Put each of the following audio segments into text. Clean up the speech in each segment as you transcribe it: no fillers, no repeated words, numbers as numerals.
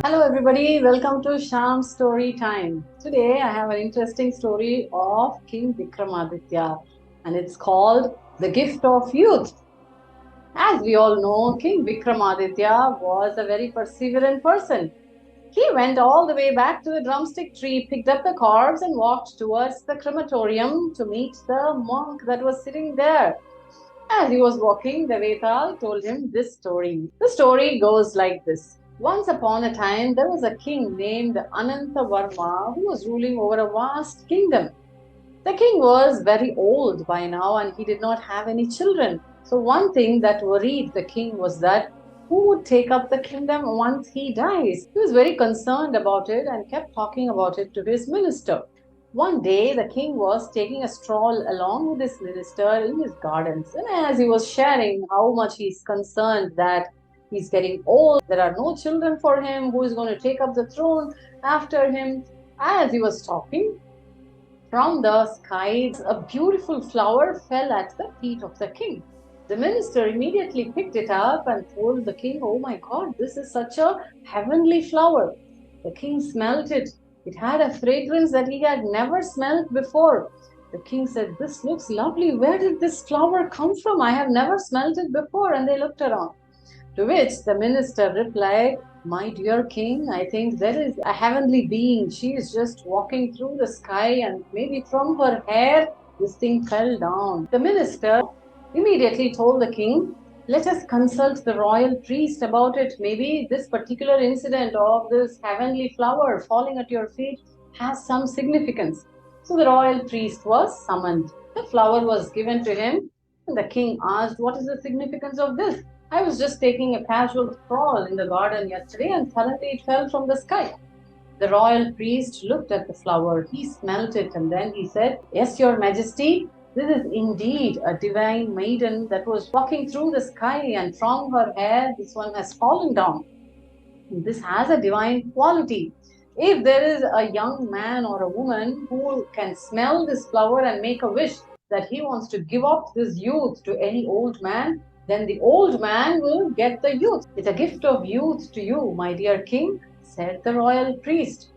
Hello everybody, welcome to Shyam's Story Time. Today I have an interesting story of King Vikramaditya and it's called The Gift of Youth. As we all know, King Vikramaditya was a very perseverant person. He went all the way back to the drumstick tree, picked up the corpse and walked towards the crematorium to meet the monk that was sitting there. As he was walking, the Vetal told him this story. The story goes like this. Once upon a time, there was a king named Anantavarma who was ruling over a vast kingdom. The king was very old by now and he did not have any children. So one thing that worried the king was that who would take up the kingdom once he dies? He was very concerned about it and kept talking about it to his minister. One day, the king was taking a stroll along with his minister in his gardens. And as he was sharing how much he's concerned that he's getting old, there are no children for him, who is going to take up the throne after him, as he was talking, from the skies, a beautiful flower fell at the feet of the king. The minister immediately picked it up and told the king, "Oh my God, this is such a heavenly flower." The king smelt it. It had a fragrance that he had never smelled before. The king said, "This looks lovely. Where did this flower come from? I have never smelled it before." And they looked around. To which the minister replied, "My dear king, I think there is a heavenly being. She is just walking through the sky and maybe from her hair, this thing fell down." The minister immediately told the king, "Let us consult the royal priest about it. Maybe this particular incident of this heavenly flower falling at your feet has some significance." So the royal priest was summoned. The flower was given to him and the king asked, "What is the significance of this? I was just taking a casual stroll in the garden yesterday and suddenly it fell from the sky." The royal priest looked at the flower, he smelt it, and then he said, "Yes, your majesty, this is indeed a divine maiden that was walking through the sky, and from her hair this one has fallen down. This has a divine quality. If there is a young man or a woman who can smell this flower and make a wish that he wants to give up this youth to any old man, then the old man will get the youth. It's a gift of youth to you, my dear king," said the royal priest.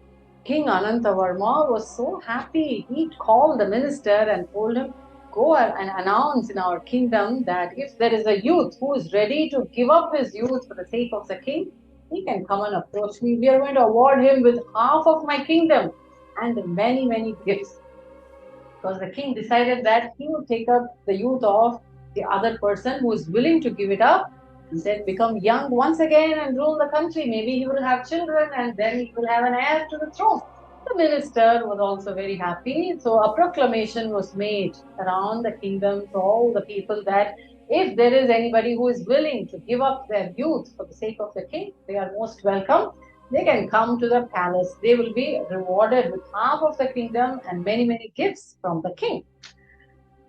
King Anantavarma was so happy. He called the minister and told him, "Go and announce in our kingdom that if there is a youth who is ready to give up his youth for the sake of the king, he can come and approach me. We are going to award him with half of my kingdom and many, many gifts." Because the king decided that he would take up the youth of the other person who is willing to give it up and then become young once again and rule the country. Maybe he will have children and then he will have an heir to the throne. The minister was also very happy. So a proclamation was made around the kingdom to all the people that if there is anybody who is willing to give up their youth for the sake of the king, they are most welcome. They can come to the palace. They will be rewarded with half of the kingdom and many, many gifts from the king.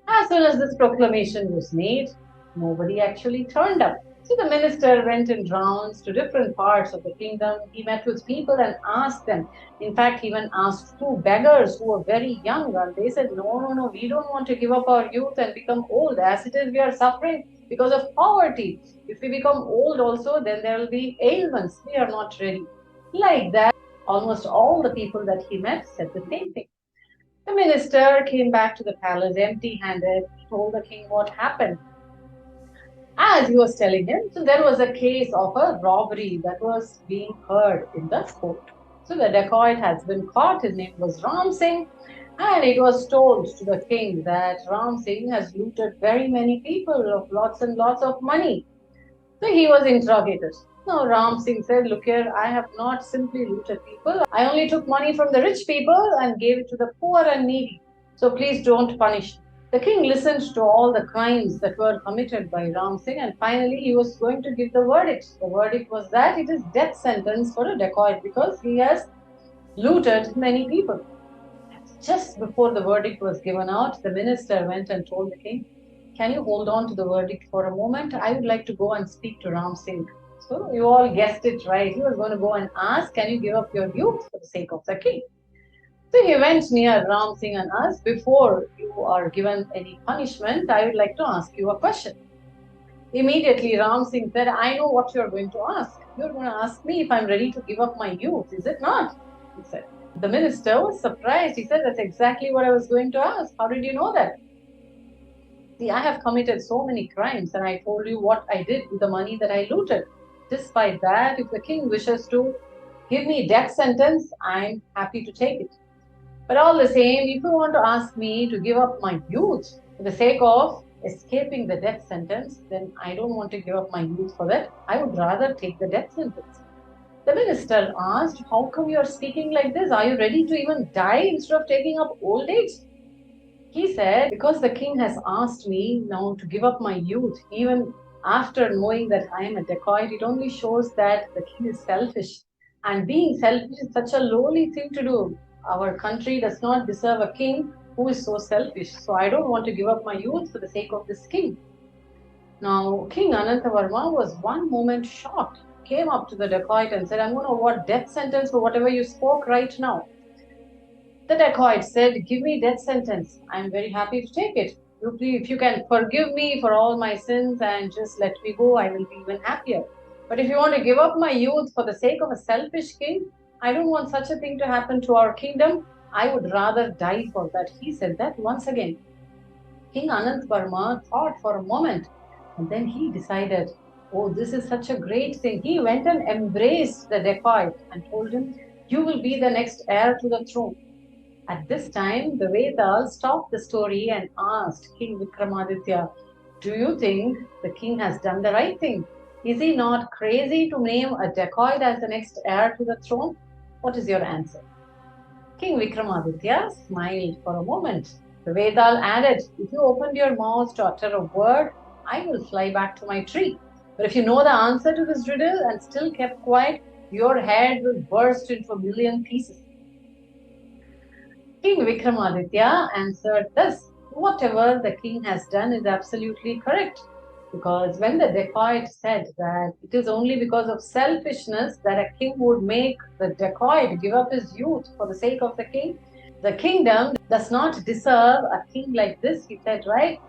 As soon as this proclamation was made, nobody actually turned up. So the minister went in rounds to different parts of the kingdom. He met with people and asked them. In fact, he even asked two beggars who were very young, and they said, "No, no, no, we don't want to give up our youth and become old. As it is, we are suffering because of poverty. If we become old also, then there will be ailments. We are not ready." Like that, almost all the people that he met said the same thing. The minister came back to the palace empty-handed. He told the king what happened. As he was telling him, so there was a case of a robbery that was being heard in the court. So the dacoit has been caught. His name was Ram Singh. And it was told to the king that Ram Singh has looted very many people of lots and lots of money. So he was interrogated. Now Ram Singh said, "Look here, I have not simply looted people. I only took money from the rich people and gave it to the poor and needy. So please don't punish me." The king listened to all the crimes that were committed by Ram Singh and finally he was going to give the verdict. The verdict was that it is death sentence for a dacoit because he has looted many people. Just before the verdict was given out, the minister went and told the king, "Can you hold on to the verdict for a moment? I would like to go and speak to Ram Singh." So you all guessed it right. He was going to go and ask, "Can you give up your youth for the sake of the king?" So he went near Ram Singh and asked, "Before you are given any punishment, I would like to ask you a question. Immediately Ram Singh said, I know what you're going to ask. You're going to ask me if I'm ready to give up my youth, is it not? He said. The minister was surprised. He said, that's exactly what I was going to ask. How did you know that? See, I have committed so many crimes, and I told you what I did with the money that I looted. Despite that, if the king wishes to give me death sentence, I'm happy to take it. But all the same, if you want to ask me to give up my youth for the sake of escaping the death sentence, then I don't want to give up my youth for that. I would rather take the death sentence. The minister asked, how come you are speaking like this? Are you ready to even die instead of taking up old age? He said, because the king has asked me now to give up my youth, even after knowing that I am a dacoit, it only shows that the king is selfish. And being selfish is such a lowly thing to do. Our country does not deserve a king who is so selfish. So I don't want to give up my youth for the sake of this king. Now, King Anantavarma was one moment shocked, came up to the dacoit and said, I'm going to award death sentence for whatever you spoke right now. The dacoit said, give me death sentence. I am very happy to take it. If you can forgive me for all my sins and just let me go, I will be even happier. But if you want to give up my youth for the sake of a selfish king, I don't want such a thing to happen to our kingdom. I would rather die for that. He said that once again. King Anantavarma thought for a moment, and then he decided, oh, this is such a great thing. He went and embraced the dacoit and told him, you will be the next heir to the throne. At this time, the Vetal stopped the story and asked King Vikramaditya, do you think the king has done the right thing? Is he not crazy to name a dacoit as the next heir to the throne? What is your answer? King Vikramaditya smiled for a moment. The Vetal added, if you opened your mouth to utter a word, I will fly back to my tree. But if you know the answer to this riddle and still kept quiet, your head will burst into a million pieces. King Vikramaditya answered thus, whatever the king has done is absolutely correct. Because when the dacoit said that it is only because of selfishness that a king would make the dacoit give up his youth for the sake of the kingdom does not deserve a king like this, he said, right?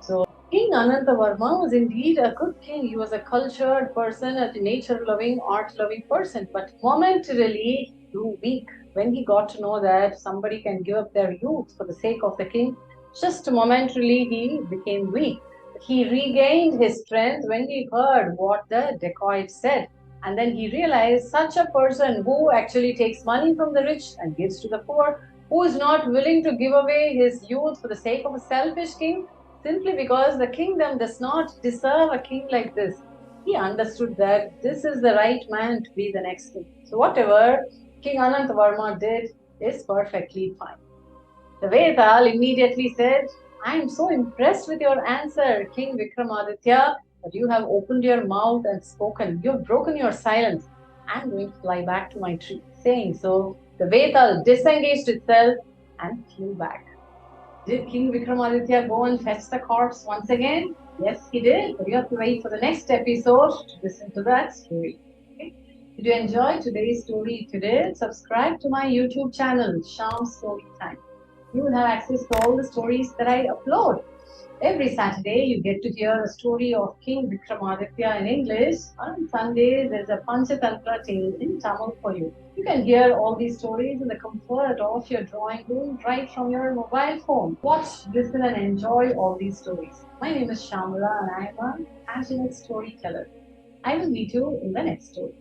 So King Anantavarma was indeed a good king. He was a cultured person, a nature-loving, art-loving person, but momentarily grew weak when he got to know that somebody can give up their youth for the sake of the king. Just momentarily he became weak. He regained his strength when he heard what the dacoit said. And then he realized such a person who actually takes money from the rich and gives to the poor, who is not willing to give away his youth for the sake of a selfish king, simply because the kingdom does not deserve a king like this. He understood that this is the right man to be the next king. So whatever King Anantavarma did is perfectly fine. The Vetal immediately said, I am so impressed with your answer, King Vikramaditya, that you have opened your mouth and spoken. You have broken your silence. I am going to fly back to my tree. Saying so, the Vetal disengaged itself and flew back. Did King Vikramaditya go and fetch the corpse once again? Yes, he did. But you have to wait for the next episode to listen to that story. Okay? Did you enjoy today's story? If you did, subscribe to my YouTube channel, 𝐊𝐢𝐬𝐧𝐠. You will have access to all the stories that I upload. Every Saturday, you get to hear a story of King Vikramaditya in English. On Sunday, there's a Panchatantra tale in Tamil for you. You can hear all these stories in the comfort of your drawing room, right from your mobile phone. Watch, listen, and enjoy all these stories. My name is Shamala, and I am a passionate storyteller. I will meet you in the next story.